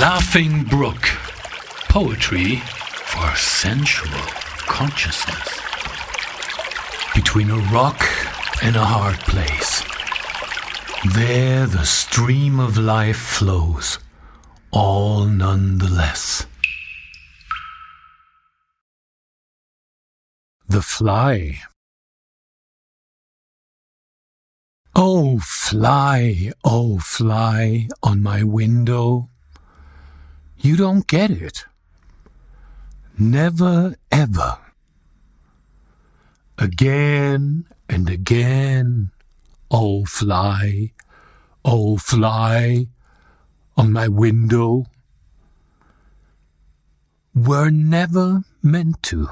Laughing Brook. Poetry for sensual consciousness. Between a rock and a hard place, there the stream of life flows, all nonetheless. The fly. Oh fly on my window. You don't get it. Never ever. Again and again. Oh fly on my window. We're never meant to.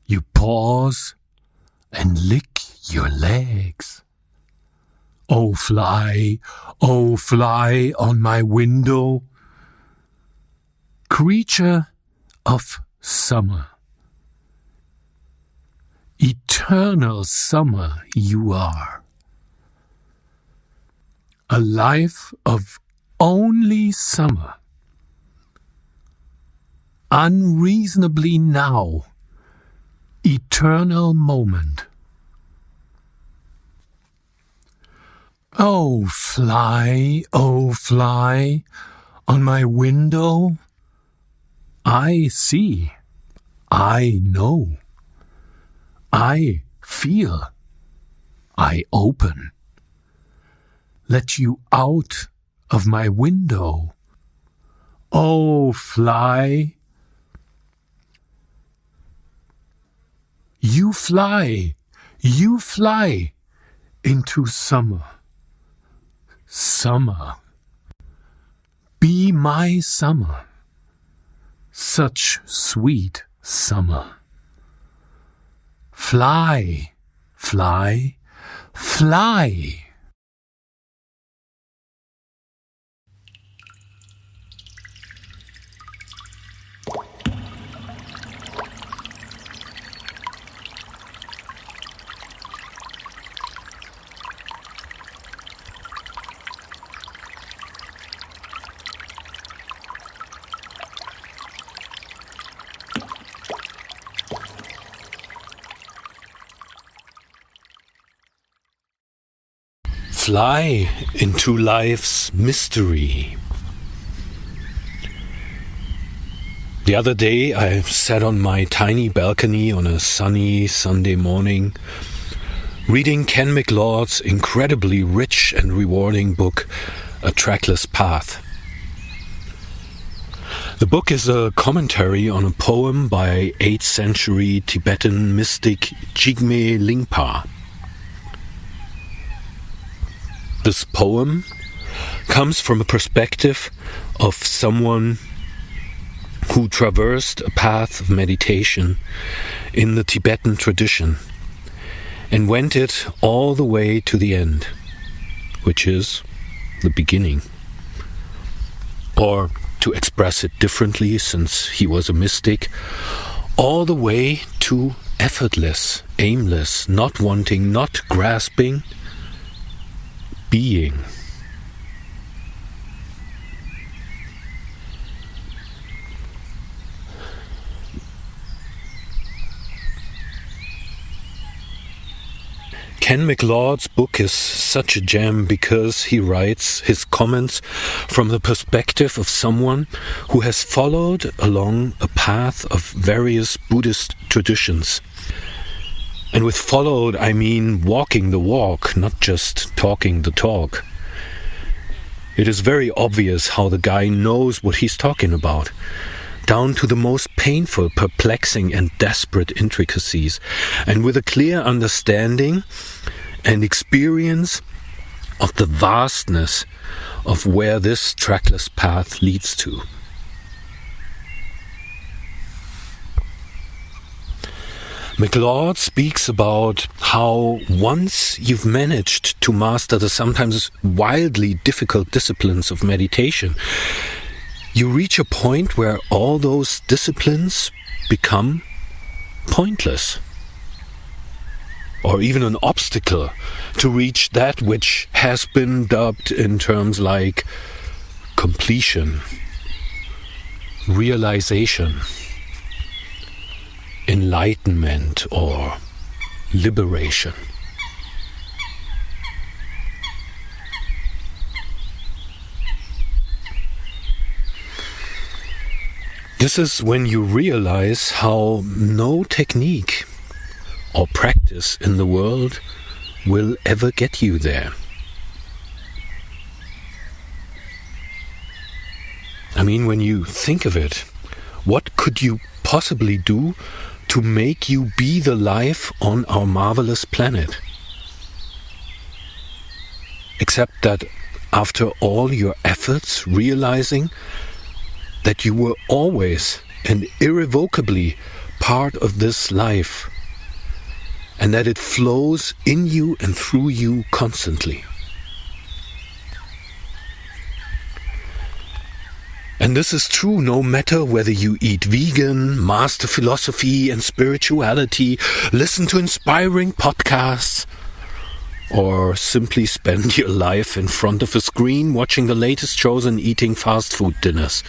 You pause and lick your legs. Oh fly on my window. Creature of summer. Eternal summer you are. A life of only summer. Unreasonably now. Eternal moment. Oh fly on my window. I see, I know, I feel, I open. Let you out of my window. Oh fly. You fly into summer. Summer. Be my summer. Such sweet summer. Fly. Fly into life's mystery. The other day I sat on my tiny balcony on a sunny Sunday morning, reading Ken McLeod's incredibly rich and rewarding book, A Trackless Path. The book is a commentary on a poem by 8th century Tibetan mystic Jigme Lingpa. This poem comes from a perspective of someone who traversed a path of meditation in the Tibetan tradition and went it all the way to the end, which is the beginning. Or, to express it differently, since he was a mystic, all the way to effortless, aimless, not wanting, not grasping, being. Ken McLeod's book is such a gem because he writes his comments from the perspective of someone who has followed along a path of various Buddhist traditions. And with followed, I mean walking the walk, not just talking the talk. It is very obvious how the guy knows what he's talking about, down to the most painful, perplexing and desperate intricacies, and with a clear understanding and experience of the vastness of where this trackless path leads to. McLeod speaks about how once you've managed to master the sometimes wildly difficult disciplines of meditation, you reach a point where all those disciplines become pointless. or even an obstacle to reach that which has been dubbed in terms like completion, realization, enlightenment, or liberation. This is when you realize how no technique or practice in the world will ever get you there. I mean, when you think of it, what could you possibly do to make you be the life on our marvelous planet? Except that after all your efforts, realizing that you were always and irrevocably part of this life, and that it flows in you and through you constantly. And this is true no matter whether you eat vegan, master philosophy and spirituality, listen to inspiring podcasts, or simply spend your life in front of a screen watching the latest shows and eating fast food dinners.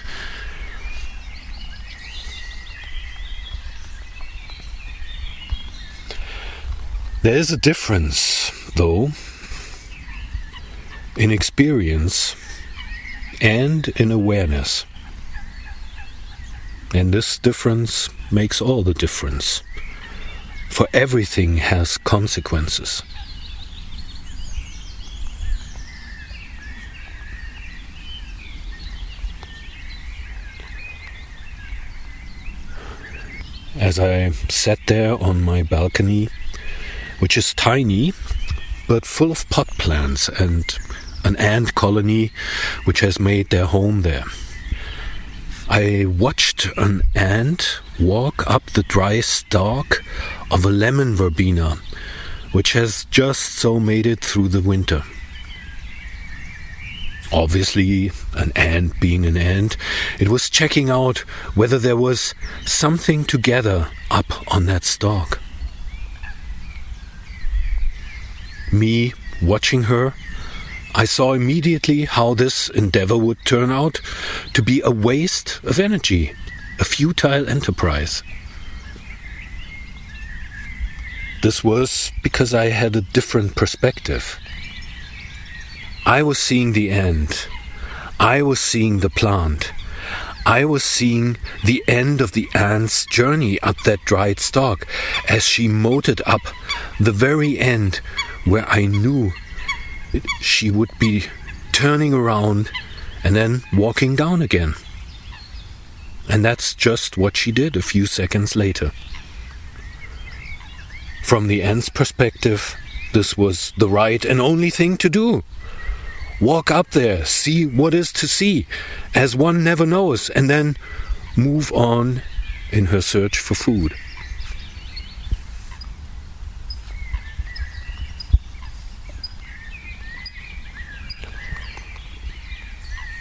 There is a difference, though, in experience and in awareness. And this difference makes all the difference, for everything has consequences. As I sat there on my balcony, which is tiny, but full of pot plants and an ant colony which has made their home there, I watched an ant walk up the dry stalk of a lemon verbena, which has just so made it through the winter. Obviously, an ant being an ant, it was checking out whether there was something to gather up on that stalk. Me watching her, I saw immediately how this endeavor would turn out to be a waste of energy, a futile enterprise. This was because I had a different perspective. I was seeing the ant. I was seeing the plant. I was seeing the end of the ant's journey up that dried stalk as she motored up the very end where I knew she would be turning around and then walking down again. And that's just what she did a few seconds later. From the ant's perspective, this was the right and only thing to do. Walk up there, see what is to see, as one never knows, and then move on in her search for food.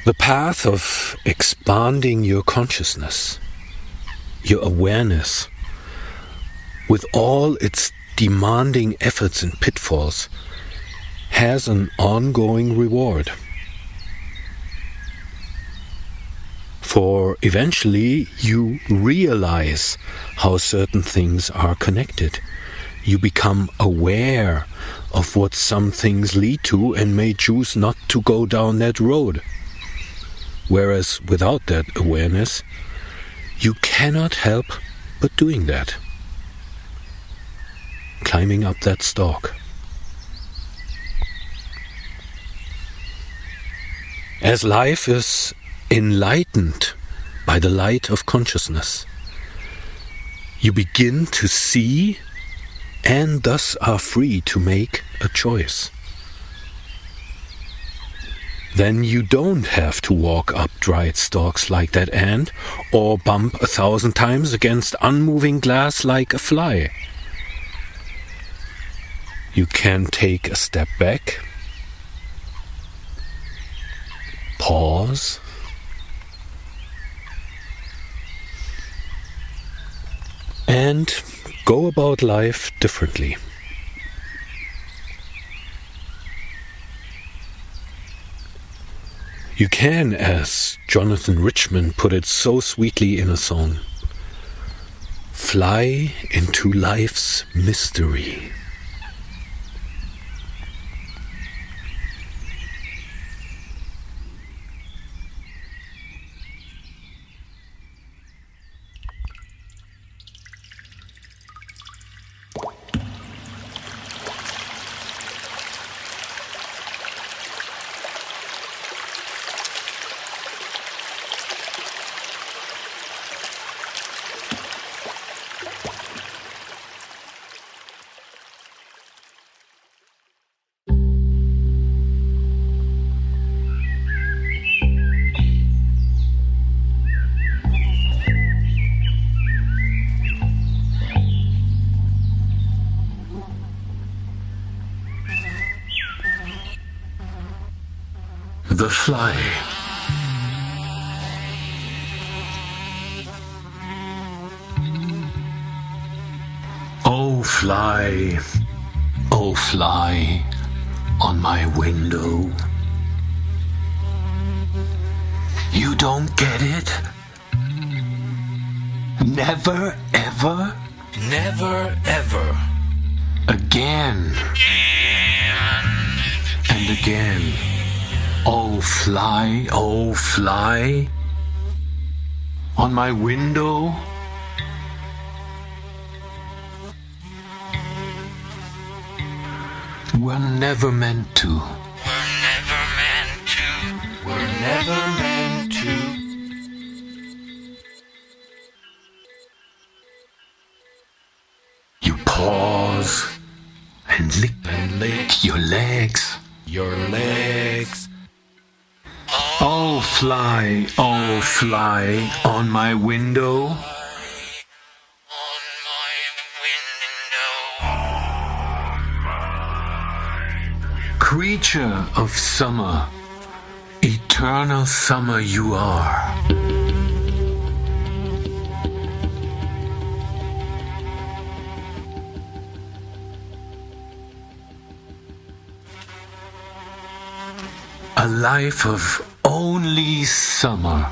The path of expanding your consciousness, your awareness, with all its demanding efforts and pitfalls, has an ongoing reward. For eventually you realize how certain things are connected. You become aware of what some things lead to and may choose not to go down that road. Whereas without that awareness, you cannot help but doing that. Climbing up that stalk. As life is enlightened by the light of consciousness, you begin to see and thus are free to make a choice. Then you don't have to walk up dried stalks like that ant or bump 1,000 times against unmoving glass like a fly. You can take a step back, pause, and go about life differently. You can, as Jonathan Richman put it so sweetly in a song, fly into life's mystery. The fly. Oh fly on my window. You don't get it? Never ever? Never ever. Again. And again. Oh fly on my window. We're never meant to. We're never meant to. We're never meant to. You pause and lick your legs. Your legs. Oh fly on my window. Creature of summer, eternal summer you are. A life of only summer,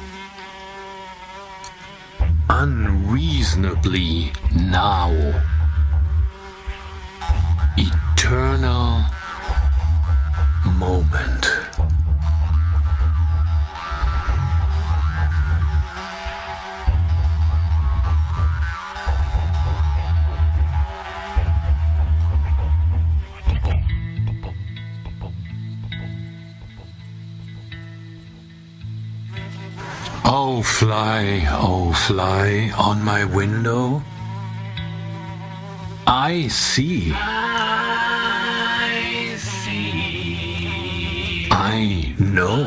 unreasonably now, eternal moment. Oh fly on my window. I see. I know.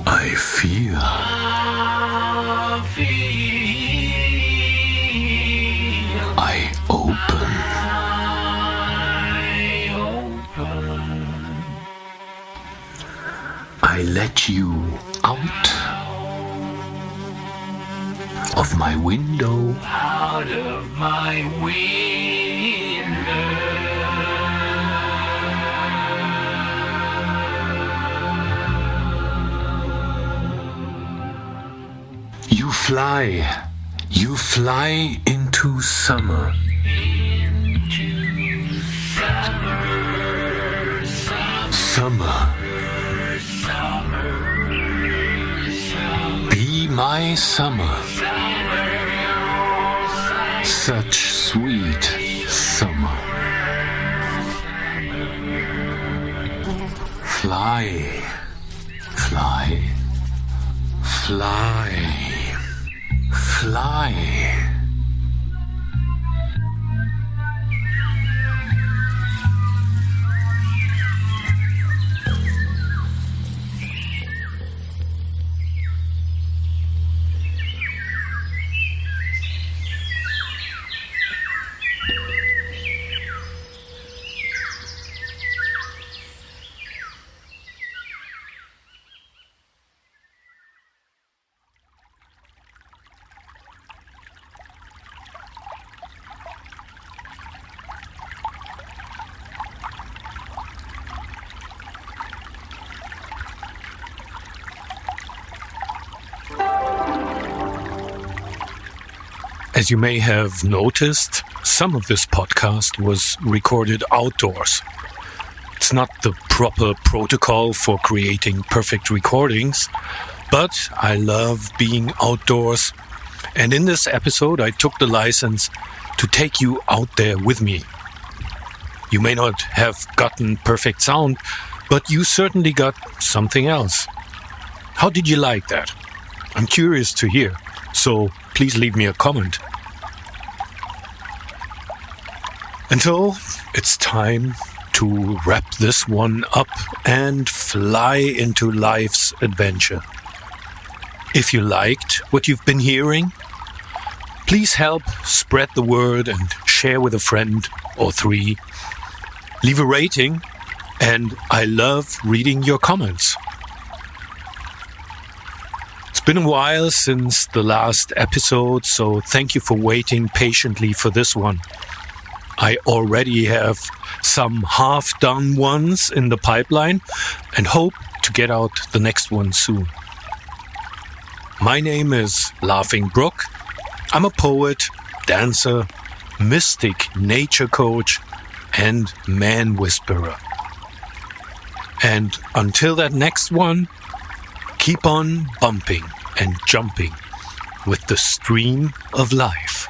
I feel. I open. I let you out of my window. Out of my window. You fly into summer. Into summer. Be my summer. Such sweet summer. Fly. As you may have noticed, some of this podcast was recorded outdoors. It's not the proper protocol for creating perfect recordings, but I love being outdoors. And in this episode, I took the license to take you out there with me. You may not have gotten perfect sound, but you certainly got something else. How did you like that? I'm curious to hear, so please leave me a comment. Until it's time to wrap this one up and fly into life's adventure. If you liked what you've been hearing, please help spread the word and share with a friend or three. Leave a rating, and I love reading your comments. It's been a while since the last episode, so thank you for waiting patiently for this one. I already have some half-done ones in the pipeline and hope to get out the next one soon. My name is Laughing Brook. I'm a poet, dancer, mystic nature coach, and man whisperer. And until that next one, keep on bumping and jumping with the stream of life.